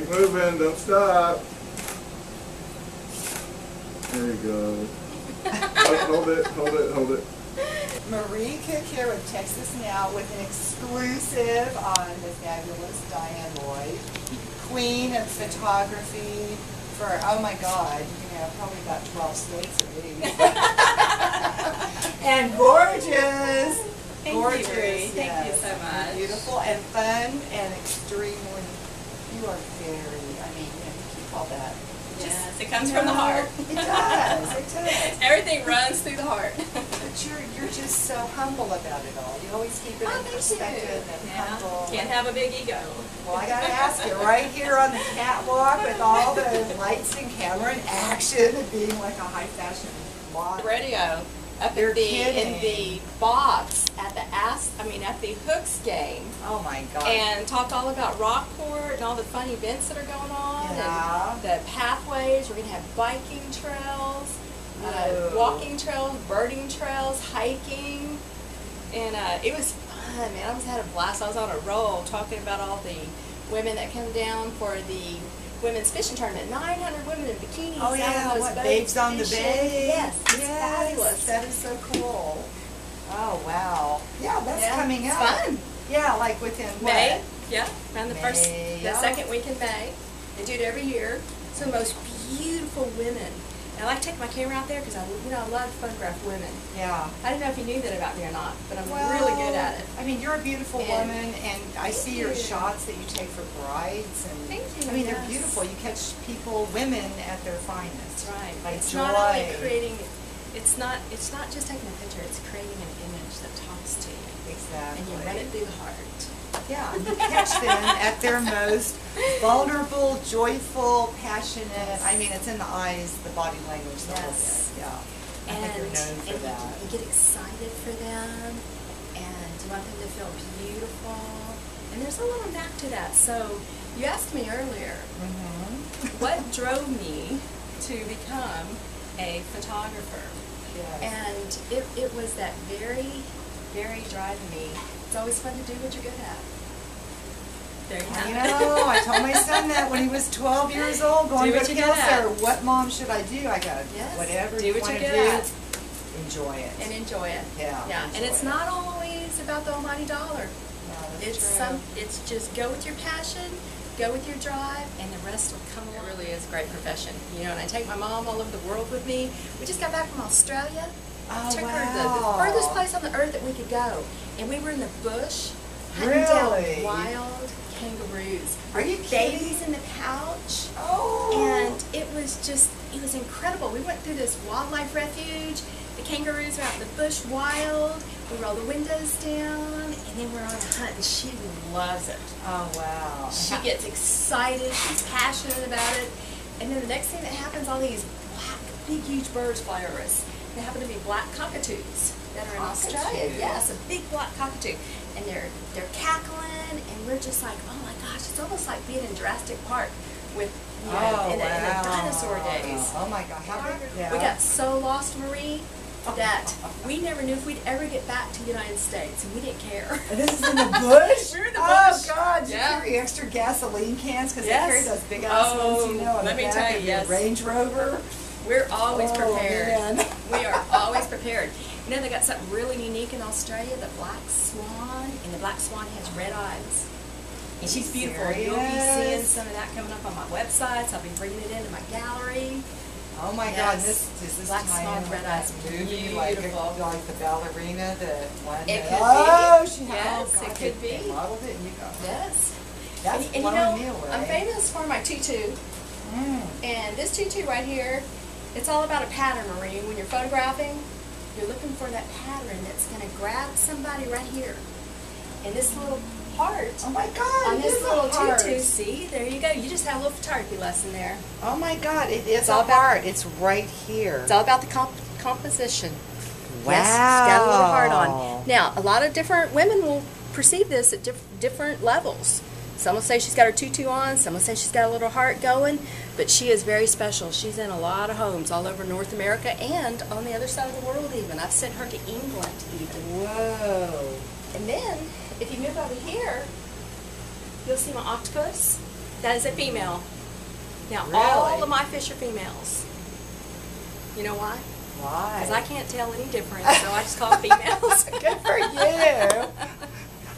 Keep moving, don't stop. There you go. Hold it, hold it, hold it. Marie Cook here with Texas Now with an exclusive on the fabulous Diane Loyd, queen of photography for, oh my God, you know, probably about 12 states at least. And gorgeous. Thank you, Marie. Thank you so much. Beautiful and fun and extremely, you are very, I mean, you know, you keep all that. Yes, it comes from the heart. It does, it does. Everything runs through the heart. But you're just so humble about it all. You always keep it in perspective and humble. Can't have a big ego. Well, I gotta ask you, right here on the catwalk with all the lights and camera and action and being like a high fashion model. Radio up in the box at the Hooks game. Oh my God. And talked all about Rockport and all the fun events that are going on. Yeah. And the pathways. We're gonna have biking trails, walking trails, birding trails, hiking, and it was fun, man. I almost had a blast. I was on a roll talking about all the women that come down for the women's fishing tournament. 900 women in bikinis. Oh yeah, out what, boats Babes on the fishing. Bay? Yes, it's fabulous. That is so cool. Oh wow. Yeah, that's coming up. It's fun. Yeah, like within May. what? Yeah, around the second week in May. They do it every year. It's the most beautiful women. And I like to take my camera out there because I love to photograph women. Yeah. I don't know if you knew that about me or not, but I'm really good at it. I mean, you're a beautiful woman, and I see your shots that you take for brides, and thank you. I mean, they're beautiful. You catch women at their finest. That's right. Like it's joy. not only creating. It's not just taking a picture. It's creating an image that talks to you. Exactly. And you run it through the heart. Yeah, you catch them at their most vulnerable, joyful, passionate. I mean, it's in the eyes, the body language, the whole bit. Yeah. I think you're known for that. You get excited for them, and you want them to feel beautiful. And there's a little back to that. So you asked me earlier, what drove me to become a photographer? Yes. And it was that very, very drive in me. It's always fun to do what you're good at. There you have it. You know, I told my son that when he was 12 years old, going to counselor, what mom should I do? I go, whatever you want to do, enjoy it. And enjoy it. Yeah. And it's not always about the almighty dollar. No, It's just go with your passion, go with your drive, and the rest will come along. It really is a great profession. You know, and I take my mom all over the world with me. We just got back from Australia. Took her to the furthest place on the earth that we could go. And we were in the bush hunting down wild kangaroos. Are you kidding? Babies in the pouch. Oh. And it was incredible. We went through this wildlife refuge. The kangaroos were out in the bush wild. We rolled the windows down, and then we're on a hunt, and she loves it. Oh, wow. She gets excited. She's passionate about it. And then the next thing that happens, all these black, big, huge birds fly over us. They happen to be black cockatoos that are in Australia. Yes, a big black cockatoo. And they're cackling, and we're just like, oh my gosh, it's almost like being in Jurassic Park with, in the dinosaur days. Oh my God. How big? Yeah. We got so lost, Marie, that we never knew if we'd ever get back to the United States, and we didn't care. And this is in the bush? We're in the bush. Oh God, did you carry extra gasoline cans? Because they carry those big ass ones, you know, on the back of your Range Rover. We're always prepared. Man. We are always prepared. You know, they got something really unique in Australia, the black swan, and the black swan has red eyes. And she's beautiful. You'll be seeing some of that coming up on my websites. I'll be bringing it into my gallery. Oh my God, does this black tie swan, in red with eyes, that movie, beautiful. like the ballerina, the one It that, could be. Yes, God, it could be. They modeled it and you go. Yes. That's and you blowing me know, away. I'm famous for my tutu. And this tutu right here, it's all about a pattern, Marie. When you're photographing, you're looking for that pattern that's going to grab somebody right here. And this little heart. Oh my God! On this little tutu, see? There you go. You just had a little photography lesson there. Oh my God! It's a heart. It's right here. It's all about the composition. Wow! Yes, she's got a little heart on. Now, a lot of different women will perceive this at different levels. Some will say she's got her tutu on, some will say she's got a little heart going, but she is very special. She's in a lot of homes all over North America and on the other side of the world even. I've sent her to England even. Whoa. And then, if you move over here, you'll see my octopus. That is a female. Now, Really? all of my fish are females. You know why? Why? Because I can't tell any difference, so I just call them females. Good for you.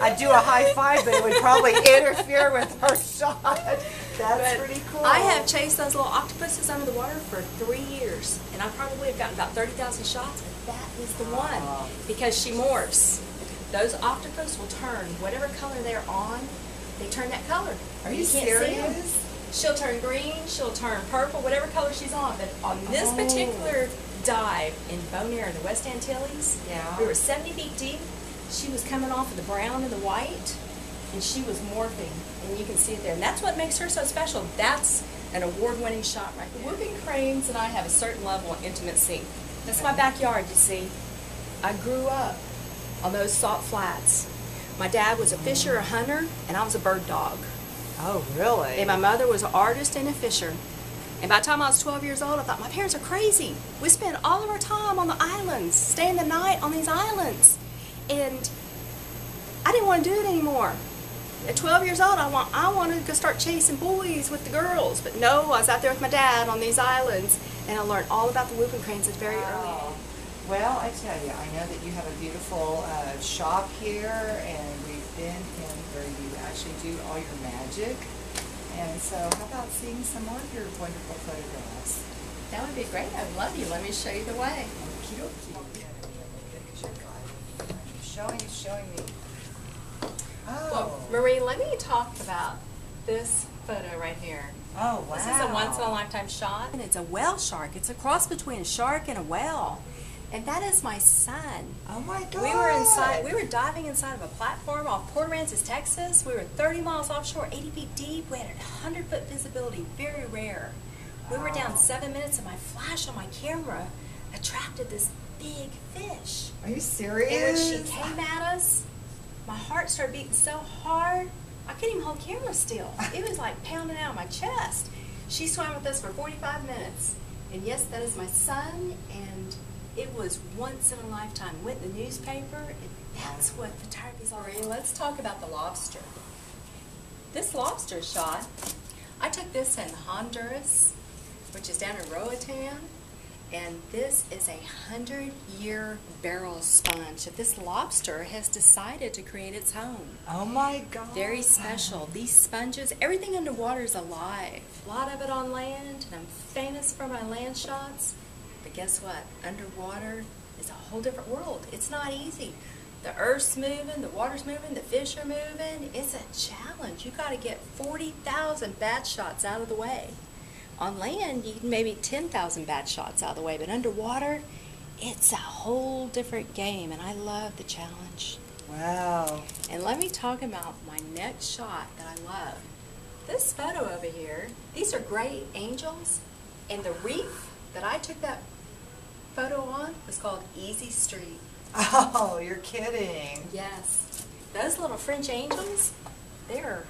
I'd do a high five, but it would probably interfere with her shot. That's pretty cool. I have chased those little octopuses under the water for 3 years, and I probably have gotten about 30,000 shots, but that is the one, because she morphs. Those octopus will turn whatever color they're on, they turn that color. Are you can't see 'em. serious? She'll turn green, she'll turn purple, whatever color she's on. But on this particular dive in Bonaire in the West Antilles, Yeah. we were 70 feet deep. She was coming off of the brown and the white, and she was morphing, and you can see it there. And that's what makes her so special. That's an award-winning shot right there. The whooping cranes and I have a certain level of intimacy. That's my backyard, you see. I grew up on those salt flats. My dad was a fisher, a hunter, and I was a bird dog. Oh, really? And my mother was an artist and a fisher. And by the time I was 12 years old, I thought, my parents are crazy. We spend all of our time on the islands, staying the night on these islands. And I didn't want to do it anymore. At 12 years old, I wanted to go start chasing boys with the girls. But no, I was out there with my dad on these islands, and I learned all about the whooping cranes at a very early age. Well, I tell you, I know that you have a beautiful shop here, and we've been in where you actually do all your magic. And so how about seeing some more of your wonderful photographs? That would be great. I would love you. Let me show you the way. Showing me. Oh. Well, Marie, let me talk about this photo right here. Oh, wow. This is a once-in-a-lifetime shot. And it's a whale shark. It's a cross between a shark and a whale. And that is my son. Oh my God. We were diving inside of a platform off Port Aransas, Texas. We were 30 miles offshore, 80 feet deep. We had 100-foot visibility, very rare. We were down 7 minutes, and my flash on my camera attracted this big fish. Are you serious? And when she came at us, my heart started beating so hard, I couldn't even hold camera still. It was like pounding out of my chest. She swam with us for 45 minutes. And yes, that is my son, and it was once in a lifetime. Went in the newspaper, and that's what photography is all about. Let's talk about the lobster. This lobster shot, I took this in Honduras, which is down in Roatan, and this is a 100-year barrel sponge that this lobster has decided to create its home. Oh my God. Very special. These sponges, everything underwater is alive. A lot of it on land, and I'm famous for my land shots. But guess what? Underwater is a whole different world. It's not easy. The earth's moving, the water's moving, the fish are moving. It's a challenge. You got to get 40,000 bat shots out of the way. On land, you can maybe 10,000 bat shots out of the way, but underwater, it's a whole different game, and I love the challenge. Wow. And let me talk about my next shot that I love. This photo over here, these are gray angels, and the reef that I took that photo on was called Easy Street. Oh, you're kidding. Yes. Those little French angels, they're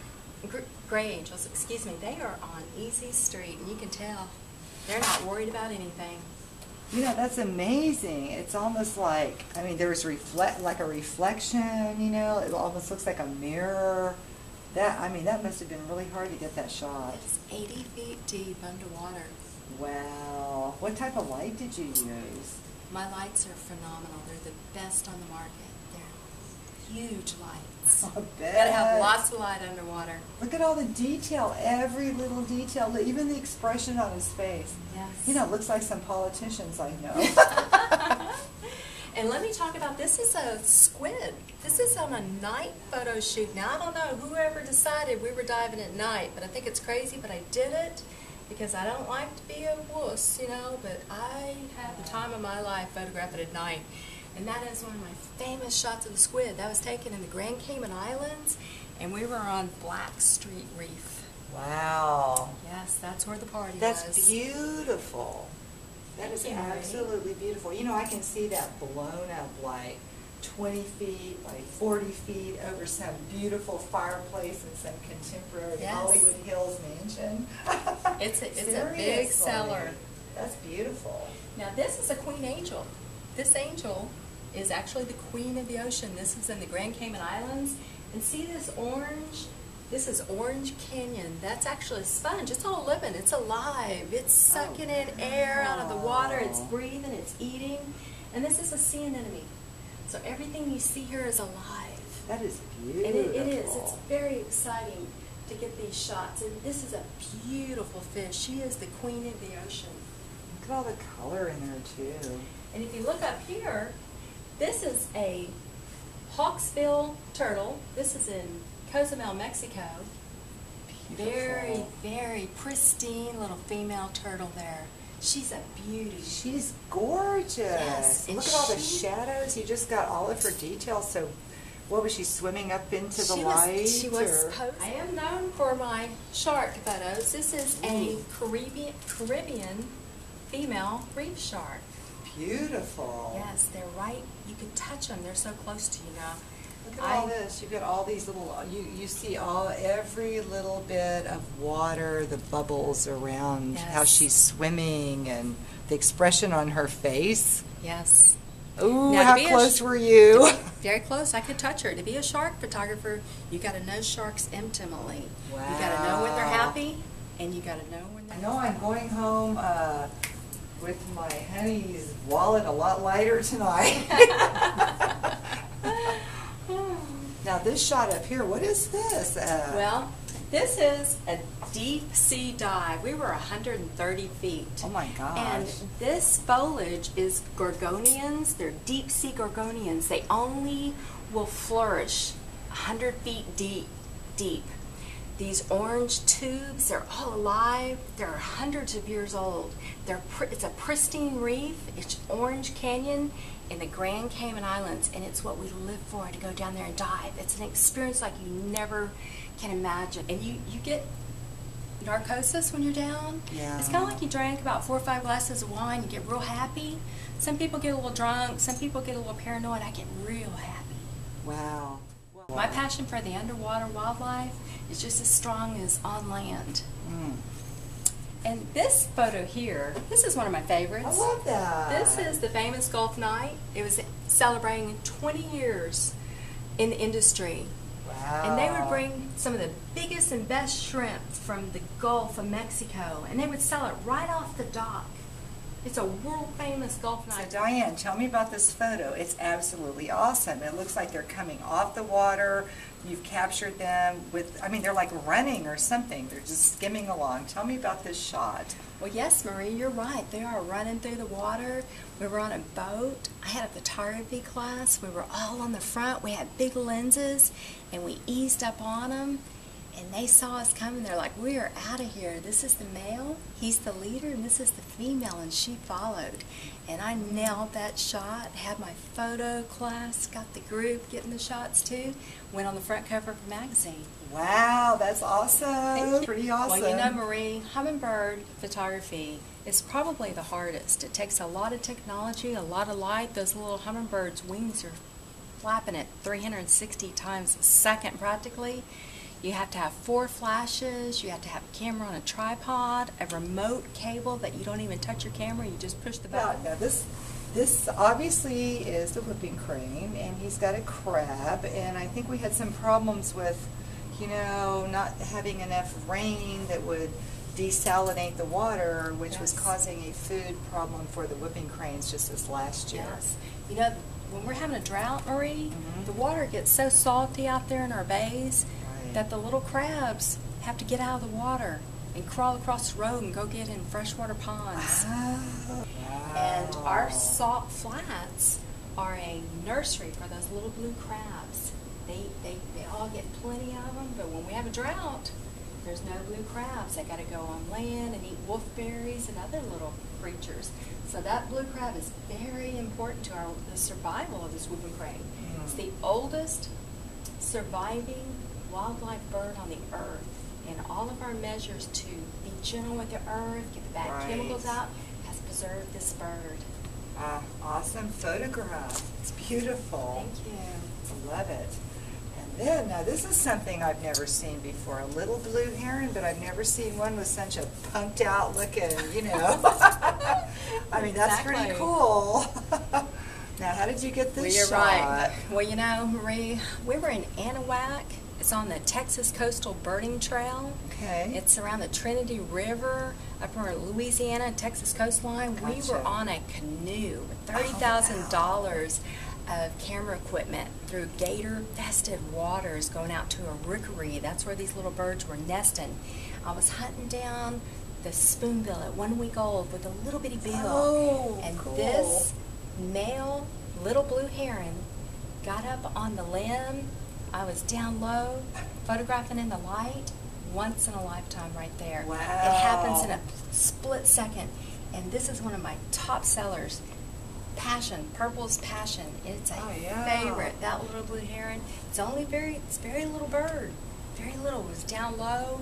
gray angels, excuse me, they are on Easy Street, and you can tell they're not worried about anything. You know, that's amazing. It's almost like, I mean, there's like a reflection, you know, it almost looks like a mirror. I mean, that must have been really hard to get that shot. It's 80 feet deep underwater. Wow. What type of light did you use? My lights are phenomenal. They're the best on the market. They're huge lights. I bet. Gotta have lots of light underwater. Look at all the detail, every little detail, even the expression on his face. Yes. You know, it looks like some politicians I know. And let me talk about, this is a squid. This is on a night photo shoot. Now, I don't know whoever decided we were diving at night, but I think it's crazy, but I did it because I don't like to be a wuss, you know, but I had the time of my life photographing at night. And that is one of my famous shots of the squid. That was taken in the Grand Cayman Islands, and we were on Black Street Reef. Wow. Yes, that's where the party was. That's beautiful. That is absolutely beautiful. You know, I can see that blown up like 20 feet by 40 feet over some beautiful fireplace in some contemporary Hollywood Hills mansion. It's a big seller. That's beautiful. Now, this is a queen angel. This angel is actually the queen of the ocean. This is in the Grand Cayman Islands. And see this orange This is Orange Canyon. That's actually a sponge. It's all living. It's alive. It's sucking in air out of the water. It's breathing. It's eating. And this is a sea anemone. So everything you see here is alive. That is beautiful. And it is. It's very exciting to get these shots. And this is a beautiful fish. She is the queen of the ocean. Look at all the color in there, too. And if you look up here, this is a hawksbill turtle. This is in Cozumel, Mexico. Beautiful. Very, very pristine little female turtle there. She's a beauty. She's gorgeous. Yes, Look at all the shadows. You just got all of her details. So, what was she swimming up into the light? She was posing. I am known for my shark photos. This is a Caribbean female reef shark. Beautiful. Yes, they're right. You can touch them. They're so close to you now. Look at all this. You've got all these little, you see every little bit of water, the bubbles around, how she's swimming, and the expression on her face. Yes. Ooh, how close were you? Very close. I could touch her. To be a shark photographer, you got to know sharks intimately. Wow. You got to know when they're happy, and you got to know when they're I know I'm going home with my honey's wallet a lot lighter tonight. Now this shot up here, what is this? Well, this is a deep sea dive. We were 130 feet. Oh my gosh. And this foliage is gorgonians. They're deep sea gorgonians. They only will flourish 100 feet deep. These orange tubes, they're all alive. They're hundreds of years old. It's a pristine reef. It's Orange Canyon in the Grand Cayman Islands, and it's what we live for, to go down there and dive. It's an experience like you never can imagine. And you get narcosis when you're down. Yeah. It's kind of like you drank about 4 or 5 glasses of wine, you get real happy. Some people get a little drunk, some people get a little paranoid. I get real happy. Wow. My passion for the underwater wildlife is just as strong as on land. Mm. And this photo here, this is one of my favorites. I love that. This is the famous Gulf Night. It was celebrating 20 years in the industry. Wow. And they would bring some of the biggest and best shrimp from the Gulf of Mexico, and they would sell it right off the dock. It's a world-famous Gulf Night. So Diane, tell me about this photo. It's absolutely awesome. It looks like they're coming off the water. You've captured them with, I mean, they're like running or something. They're just skimming along. Tell me about this shot. Well, yes, Marie, you're right. They are running through the water. We were on a boat. I had a photography class. We were all on the front. We had big lenses, and we eased up on them. And they saw us coming. They're like, we are out of here. This is the male, he's the leader, and this is the female, and she followed. And I nailed that shot, had my photo class, got the group getting the shots too, went on the front cover of the magazine. Wow, that's awesome. Pretty awesome. Well, you know, Marie, hummingbird photography is probably the hardest. It takes a lot of technology, a lot of light. Those little hummingbirds' wings are flapping at 360 times a second practically. You have to have 4 flashes, you have to have a camera on a tripod, a remote cable that you don't even touch your camera, you just push the button. Now this obviously is the whooping crane, and he's got a crab, and I think we had some problems with, you know, not having enough rain that would desalinate the water, which was causing a food problem for the whooping cranes just this last year. Yes. You know, when we're having a drought, Marie, the water gets so salty out there in our bays that the little crabs have to get out of the water and crawl across the road and go get in freshwater ponds. Wow. And our salt flats are a nursery for those little blue crabs. They all get plenty of them, but when we have a drought, there's no blue crabs. They got to go on land and eat wolfberries and other little creatures. So that blue crab is very important to the survival of this whooping crane. It's the oldest surviving wildlife bird on the earth, and all of our measures to be gentle with the earth, get the bad chemicals out, has preserved this bird. Awesome photograph. It's beautiful. Thank you. I love it. And then, now this is something I've never seen before, a little blue heron, but I've never seen one with such a punked out looking, you know. I mean, that's pretty cool. Now, how did you get this shot? Right. Well, you know, Marie, we were in Anahuac, It's on the Texas Coastal Birding Trail. Okay. It's around the Trinity River, up around Louisiana and Texas coastline. We Gotcha. were on a canoe with $30,000 of camera equipment through gator-infested waters going out to a rookery. That's where these little birds were nesting. I was hunting down the spoonbill at 1 week old with a little bitty bill. Oh, and cool. this male little blue heron got up on the limb. I was down low, photographing in the light. Once in a lifetime right there. Wow. It happens in a split second. And this is one of my top sellers. Passion, Purple's Passion. It's a favorite. That little blue heron. It's very little bird. Very little. It was down low,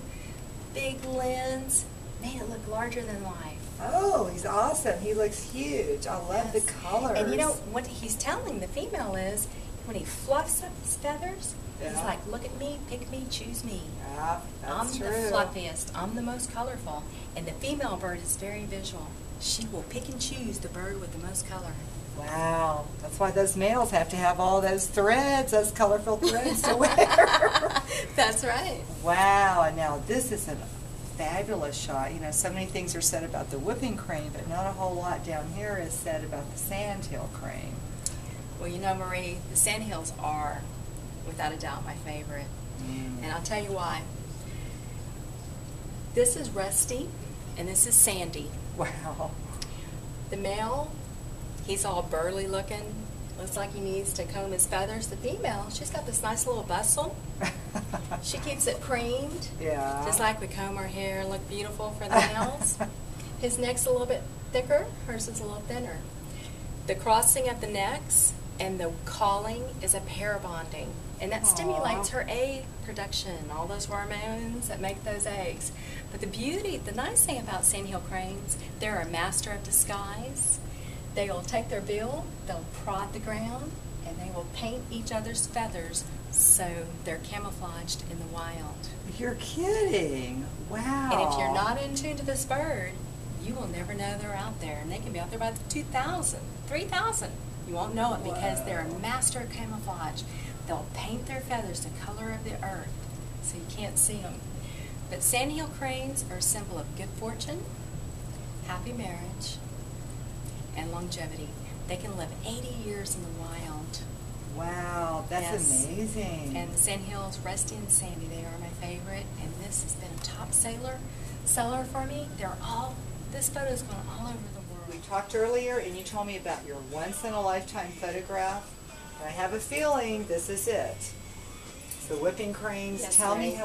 big lens, made it look larger than life. Oh, he's awesome. He looks huge. I love the colors. And you know, what he's telling the female is, when he fluffs up his feathers, he's like, look at me, pick me, choose me. Yeah, I'm that's the true. fluffiest, I'm the most colorful. And the female bird is very visual. She will pick and choose the bird with the most color. Wow, that's why those males have to have all those threads, those colorful threads to wear. That's right. Wow, and now this is a fabulous shot. You know, so many things are said about the whooping crane, but not a whole lot down here is said about the sandhill crane. Well, you know, Marie, the sandhills are, without a doubt, my favorite. And I'll tell you why. This is Rusty, and this is Sandy. Wow. The male, he's all burly looking, looks like he needs to comb his feathers. The female, she's got this nice little bustle. She keeps it creamed, just like we comb our hair and look beautiful for the males. His neck's a little bit thicker, hers is a little thinner. The crossing of the necks and the calling is a pair bonding, and that stimulates her egg production, all those hormones that make those eggs. But the beauty, the nice thing about sandhill cranes, they're a master of disguise. They'll take their bill, they'll prod the ground, and they will paint each other's feathers so they're camouflaged in the wild. You're kidding. Wow. And if you're not in tune to this bird, you will never know they're out there. And they can be out there by 2,000, 3,000. You won't know it because they're a master of camouflage. They'll paint their feathers the color of the earth so you can't see them. But sandhill cranes are a symbol of good fortune, happy marriage, and longevity. They can live 80 years in the wild. Wow, that's amazing. And the sandhills, Rusty and Sandy, they are my favorite. And this has been a top seller for me. This photo's gone all over the world. We talked earlier, and you told me about your once-in-a-lifetime photograph. And I have a feeling this is it. It's the whipping cranes. Yes, tell me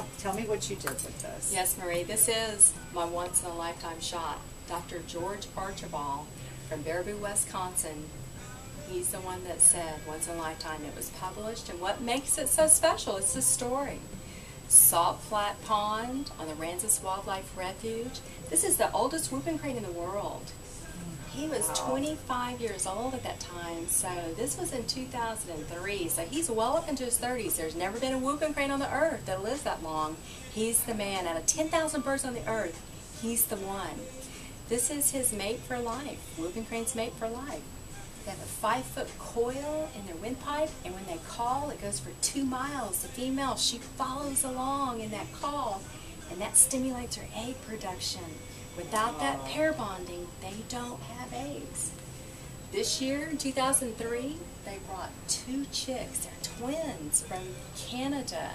what you did with this. Yes, Marie, this is my once-in-a-lifetime shot. Dr. George Archibald from Baraboo, Wisconsin. He's the one that said once in a lifetime it was published. And what makes it so special is the story. Salt Flat Pond on the Aransas Wildlife Refuge. This is the oldest whooping crane in the world. He was 25 years old at that time, so this was in 2003. So he's well up into his 30s. There's never been a whooping crane on the earth that lives that long. He's the man. Out of 10,000 birds on the earth, he's the one. This is his mate for life, whooping crane's mate for life. They have a 5-foot coil in their windpipe, and when they call, it goes for 2 miles. The female, she follows along in that call, and that stimulates her egg production. Without that pair bonding, they don't have eggs. This year, in 2003, they brought 2 chicks. They're twins from Canada.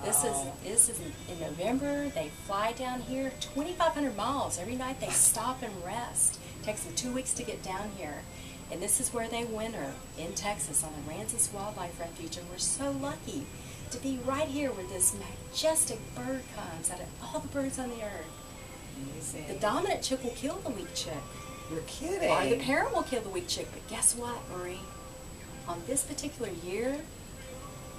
This is in November. They fly down here 2,500 miles. Every night they stop and rest. It takes them 2 weeks to get down here. And this is where they winter, in Texas, on the Aransas Wildlife Refuge. And we're so lucky to be right here where this majestic bird comes out of all the birds on the earth. Amazing. The dominant chick will kill the weak chick. You're kidding. Or the parent will kill the weak chick. But guess what, Marie? On this particular year,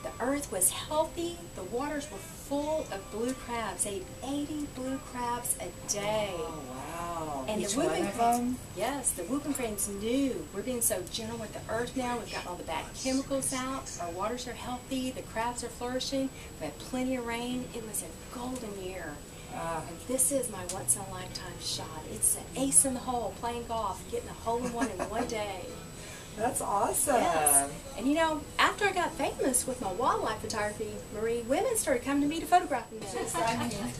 the earth was healthy. The waters were full of blue crabs. They ate 80 blue crabs a day. Oh, wow. And Each the whooping one of cranes, them? yes, the whooping cranes knew we're being so gentle with the earth now. We've got all the bad chemicals out. Our waters are healthy. The crabs are flourishing. We had plenty of rain. It was a golden year. And this is my once-in-a-lifetime shot. It's an ace in the hole, playing golf, getting a hole-in-one in one day. That's awesome. Yes. And you know, after after I got famous with my wildlife photography, Marie, women started coming to me to photograph them. I mean,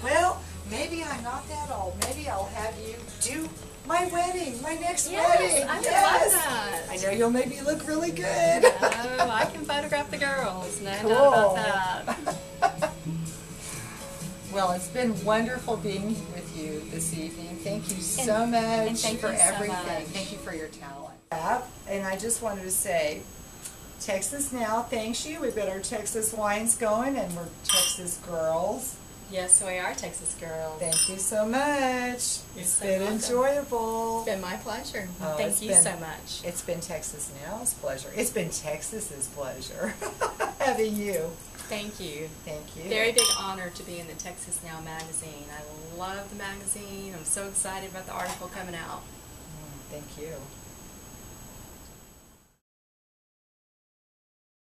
well, maybe I'm not that old. Maybe I'll have you do my wedding, my next wedding. I would love that. I know you'll make me look really good. Oh, I can photograph the girls. No Cool. doubt about that. Well, it's been wonderful being with you this evening. Thank you so much and thank for you so everything. much. Thank you for your talent. And I just wanted to say, Texas Now thanks you. We've got our Texas wines going, and we're Texas girls. Yes, we are Texas girls. Thank you so much. It's been enjoyable. It's been my pleasure. Oh, Thank you so much. It's been Texas Now's pleasure. It's been Texas's pleasure having you. Thank you. Thank you. Very big honor to be in the Texas Now magazine. I love the magazine. I'm so excited about the article coming out. Thank you.